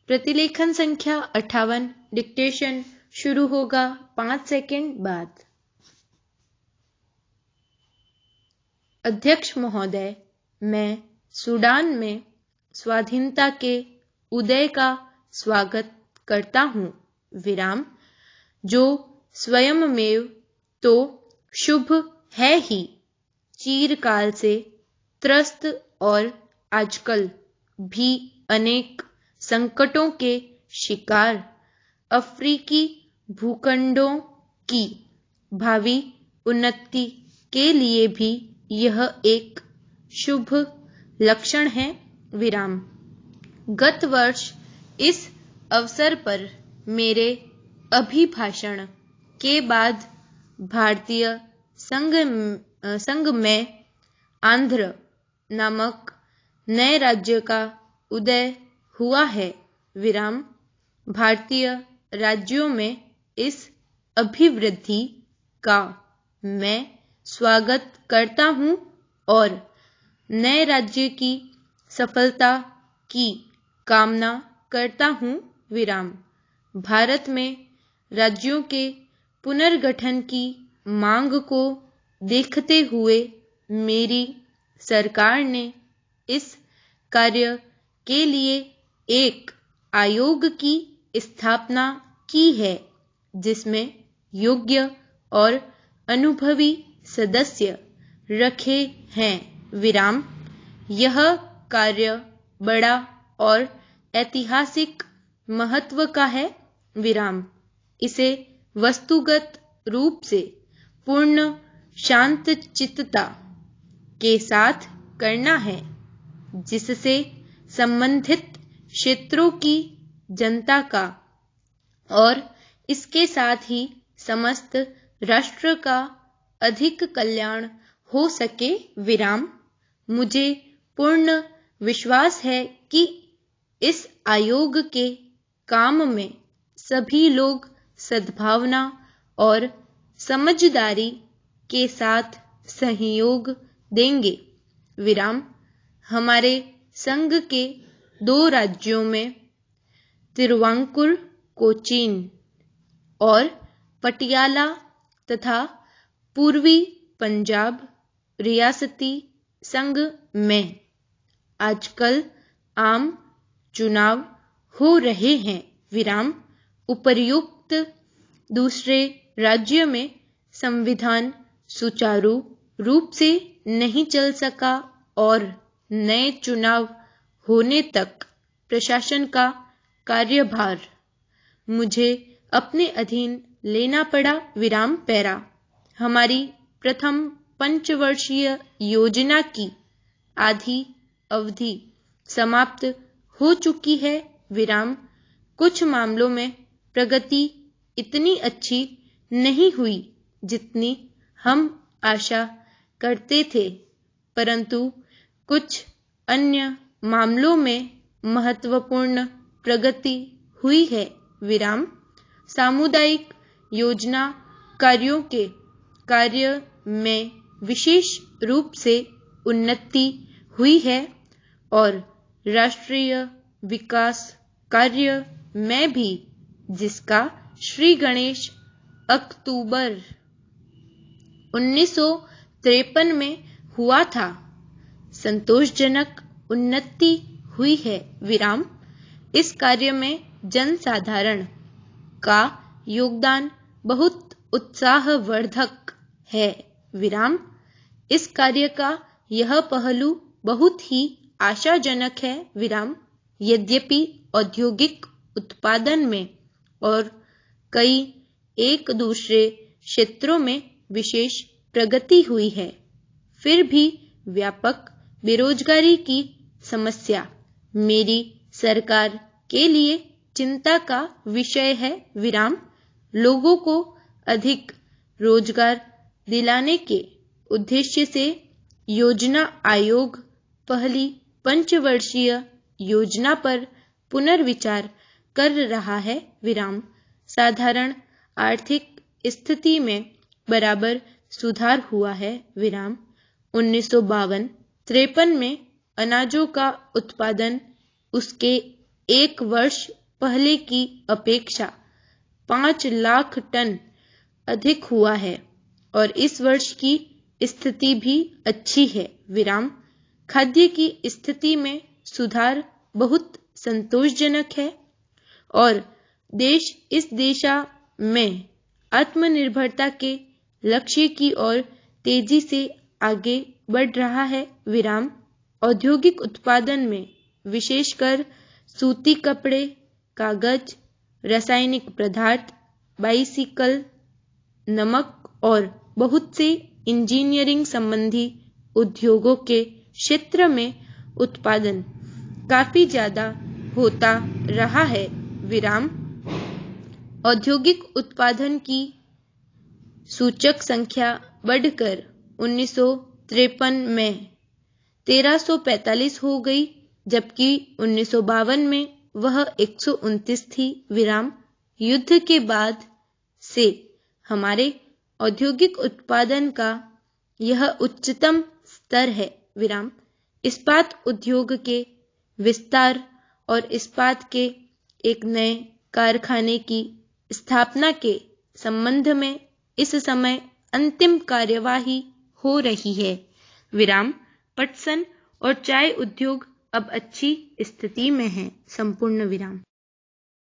प्रतिलेखन संख्या 58, डिक्टेशन शुरू होगा 5 सेकंड बाद। अध्यक्ष महोदय, मैं सूडान में स्वाधीनता के उदय का स्वागत करता हूँ, विराम, जो स्वयंमेव तो शुभ है ही, चीरकाल से त्रस्त और आजकल भी अनेक संकटों के शिकार अफ्रीकी भूखंडों की भावी उन्नति के लिए भी यह एक शुभ लक्षण है, विराम। गत वर्ष इस अवसर पर मेरे अभिभाषण के बाद भारतीय संघ में आंध्र नामक नए राज्य का उदय हुआ है, विराम। भारतीय राज्यों में इस अभिवृद्धि का मैं स्वागत करता हूँ और नए राज्य की सफलता की कामना करता हूँ, विराम। भारत में राज्यों के पुनर्गठन की मांग को देखते हुए मेरी सरकार ने इस कार्य के लिए एक आयोग की स्थापना की है, जिसमें योग्य और अनुभवी सदस्य रखे हैं, विराम। यह कार्य बड़ा और ऐतिहासिक महत्व का है, विराम। इसे वस्तुगत रूप से पूर्ण शांतचित्तता के साथ करना है, जिससे संबंधित क्षेत्रों की जनता का और इसके साथ ही समस्त राष्ट्र का अधिक कल्याण हो सके, विराम। मुझे पूर्ण विश्वास है कि इस आयोग के काम में सभी लोग सद्भावना और समझदारी के साथ सहयोग देंगे, विराम। हमारे संघ के 2 राज्यों में तिरुवांकुर, कोचीन और पटियाला तथा पूर्वी पंजाब रियासती संघ में आजकल आम चुनाव हो रहे हैं, विराम। उपर्युक्त दूसरे राज्य में संविधान सुचारू रूप से नहीं चल सका और नए चुनाव होने तक प्रशासन का कार्यभार मुझे अपने अधीन लेना पड़ा, विराम। पैरा हमारी प्रथम पंचवर्षीय योजना की आधी अवधि समाप्त हो चुकी है, विराम। कुछ मामलों में प्रगति इतनी अच्छी नहीं हुई जितनी हम आशा करते थे, परंतु कुछ अन्य मामलों में महत्वपूर्ण प्रगति हुई है, विराम। सामुदायिक योजना कार्यों के कार्य में विशेष रूप से उन्नति हुई है और राष्ट्रीय विकास कार्य में भी, जिसका श्री गणेश अक्टूबर 1953 में हुआ था, संतोषजनक उन्नति हुई है, विराम। इस कार्य में जनसाधारण का योगदान बहुत उत्साहवर्धक है, विराम। इस कार्य का यह पहलू बहुत ही आशाजनक है, विराम। यद्यपि औद्योगिक उत्पादन में और कई एक दूसरे क्षेत्रों में विशेष प्रगति हुई है, फिर भी व्यापक बेरोजगारी की समस्या मेरी सरकार के लिए चिंता का विषय है, विराम। लोगों को अधिक रोजगार दिलाने के उद्देश्य से योजना आयोग पहली पंचवर्षीय योजना पर पुनर्विचार कर रहा है, विराम। साधारण आर्थिक स्थिति में बराबर सुधार हुआ है, विराम। 1952-53 में अनाजों का उत्पादन उसके 1 वर्ष पहले की अपेक्षा 5 लाख टन अधिक हुआ है और इस वर्ष की स्थिति भी अच्छी है। विराम। खाद्य की स्थिति में सुधार बहुत संतोषजनक है और देश इस दिशा में आत्मनिर्भरता के लक्ष्य की ओर तेजी से आगे बढ़ रहा है। विराम। औद्योगिक उत्पादन में विशेषकर सूती कपड़े, कागज, रासायनिक पदार्थ, बाइसिकल, नमक और बहुत से इंजीनियरिंग संबंधी उद्योगों के क्षेत्र में उत्पादन काफी ज्यादा होता रहा है। विराम। औद्योगिक उत्पादन की सूचक संख्या बढ़कर 1953 में 1345 हो गई, जबकि 1952 में वह 129 थी। विराम। युद्ध के बाद से हमारे औद्योगिक उत्पादन का यह उच्चतम स्तर है। विराम। इस्पात उद्योग के विस्तार और इस्पात के एक नए कारखाने की स्थापना के संबंध में इस समय अंतिम कार्यवाही हो रही है। विराम। पटसन और चाय उद्योग अब अच्छी स्थिति में है। संपूर्ण विराम।